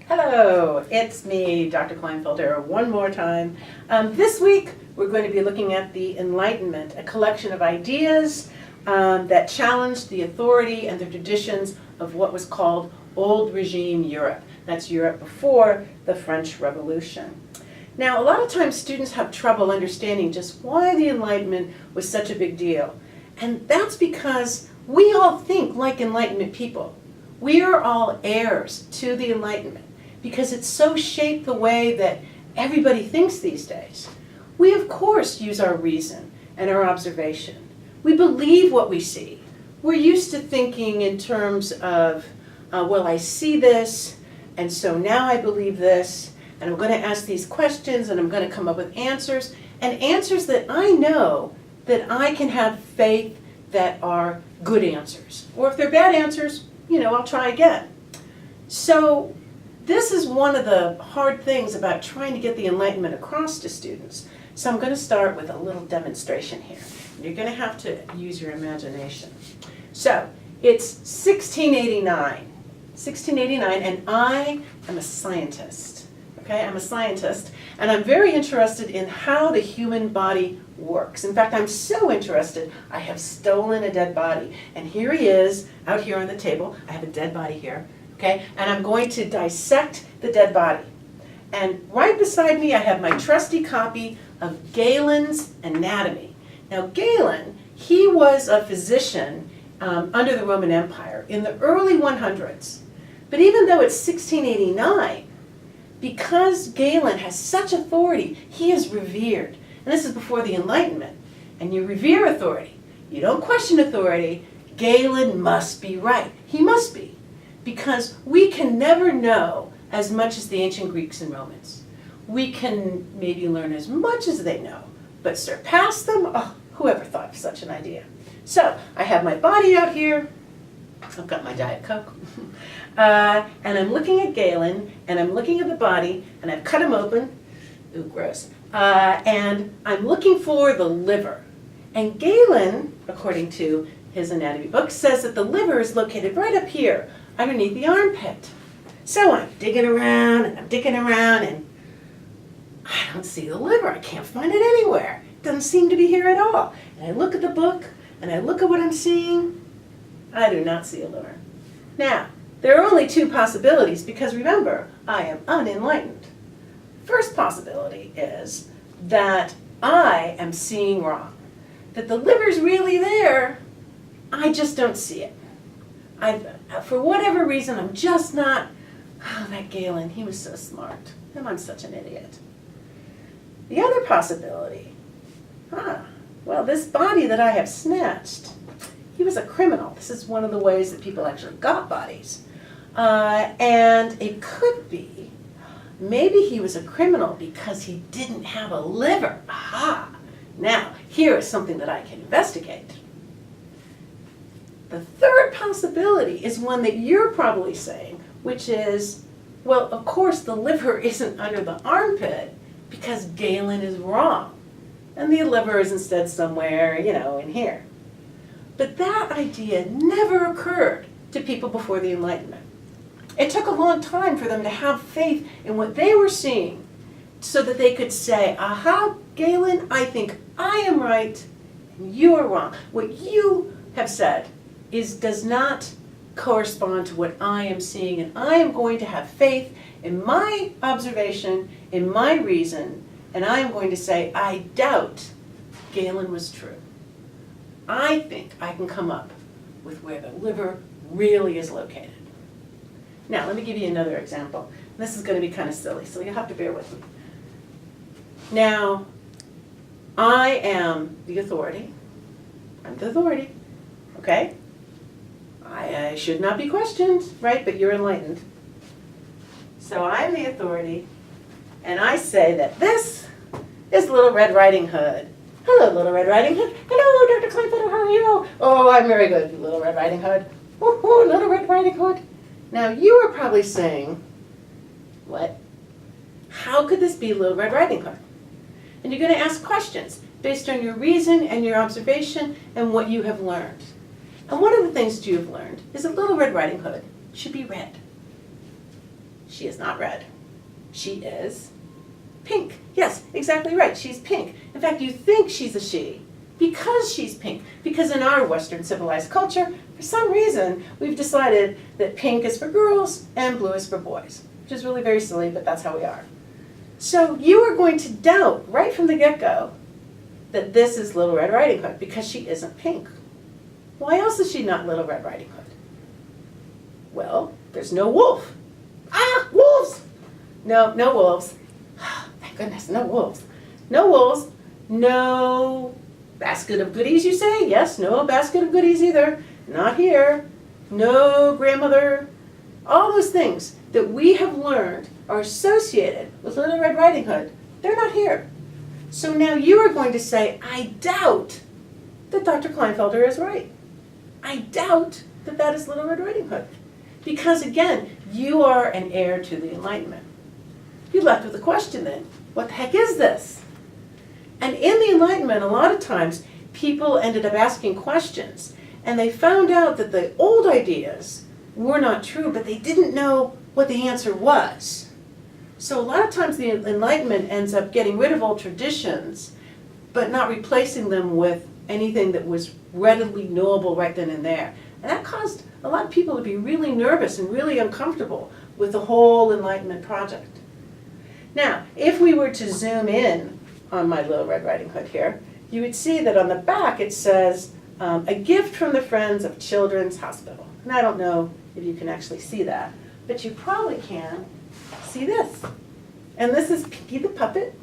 Hello, it's me, Dr. Clinefelter, one more time. This week, we're going to be looking at the Enlightenment, a collection of ideas that challenged the authority and the traditions of what was called Old Regime Europe. That's Europe before the French Revolution. Now, a lot of times students have trouble understanding just why the Enlightenment was such a big deal. And that's because we all think like Enlightenment people. We are all heirs to the Enlightenment because it's so shaped the way that everybody thinks these days. We, of course, use our reason and our observation. We believe what we see. We're used to thinking in terms of, well, I see this, and so now I believe this, and I'm going to ask these questions, and I'm going to come up with answers, and answers that I know that I can have faith that are good answers. Or if they're bad answers, I'll try again. So this is one of the hard things about trying to get the Enlightenment across to students. So I'm going to start with a little demonstration here. You're going to have to use your imagination. So it's 1689, and I am a scientist. Okay, I'm a scientist, and I'm very interested in how the human body works. In fact, I'm so interested, I have stolen a dead body. And here he is, out here on the table. I have a dead body here, okay? And I'm going to dissect the dead body. And right beside me, I have my trusty copy of Galen's Anatomy. Now, Galen, he was a physician under the Roman Empire in the early 100s. But even though it's 1689, because Galen has such authority, he is revered. And this is before the Enlightenment. And you revere authority. You don't question authority. Galen must be right. He must be. Because we can never know as much as the ancient Greeks and Romans. We can maybe learn as much as they know. But surpass them? Oh, whoever thought of such an idea? So, I have my body out here. I've got my Diet Coke. And I'm looking at Galen, and I'm looking at the body, and I've cut him open. Ooh, gross. And I'm looking for the liver. And Galen, according to his anatomy book, says that the liver is located right up here, underneath the armpit. So I'm digging around, and and I don't see the liver. I can't find it anywhere. It doesn't seem to be here at all. And I look at the book, and I look at what I'm seeing. I do not see a liver. Now, there are only two possibilities because remember, I am unenlightened. First possibility is that I am seeing wrong. That the liver's really there, I just don't see it. For whatever reason, I'm just not, that Galen, he was so smart, and I'm such an idiot. The other possibility, well, this body that I have snatched, he was a criminal. This is one of the ways that people actually got bodies. And it could be, maybe he was a criminal because he didn't have a liver. Aha! Now, here is something that I can investigate. The third possibility is one that you're probably saying, which is, well, of course the liver isn't under the armpit because Galen is wrong. And the liver is instead somewhere, in here. But that idea never occurred to people before the Enlightenment. It took a long time for them to have faith in what they were seeing so that they could say, aha, Galen, I think I am right and you are wrong. What you have said does not correspond to what I am seeing, and I am going to have faith in my observation, in my reason, and I am going to say, I doubt Galen was true. I think I can come up with where the liver really is located. Now, let me give you another example. This is going to be kind of silly, so you'll have to bear with me. Now, I am the authority. I'm the authority, okay? I should not be questioned, right? But you're enlightened. So I'm the authority, and I say that this is Little Red Riding Hood. Hello, Little Red Riding Hood. Hello, Dr. Clinefelter, how are you? Oh, I'm very good, Little Red Riding Hood. Oh, Little Red Riding Hood. Now, you are probably saying, what? How could this be Little Red Riding Hood? And you're going to ask questions based on your reason and your observation and what you have learned. And one of the things that you have learned is that Little Red Riding Hood should be red. She is not red. She is pink. Yes, exactly right. She's pink. In fact, you think she's a she because she's pink. Because in our Western civilized culture, for some reason, we've decided that pink is for girls and blue is for boys, which is really very silly, but that's how we are. So you are going to doubt right from the get-go that this is Little Red Riding Hood because she isn't pink. Why else is she not Little Red Riding Hood? Well, there's no wolf. Ah, wolves! No wolves. Thank goodness, no wolves. No wolves, no basket of goodies, you say? Yes, no basket of goodies either. Not here. No grandmother. All those things that we have learned are associated with Little Red Riding Hood, they're not here. So now you are going to say, I doubt that Dr. Clinefelter is right. I doubt that that is Little Red Riding Hood. Because again, you are an heir to the Enlightenment. You're left with a question then, what the heck is this? And in the Enlightenment, a lot of times, people ended up asking questions, and they found out that the old ideas were not true, but they didn't know what the answer was. So a lot of times the Enlightenment ends up getting rid of old traditions, but not replacing them with anything that was readily knowable right then and there. And that caused a lot of people to be really nervous and really uncomfortable with the whole Enlightenment project. Now, if we were to zoom in on my Little Red Riding Hood here, you would see that on the back it says, a gift from the Friends of Children's Hospital. And I don't know if you can actually see that, but you probably can see this. And this is Pinky the Puppet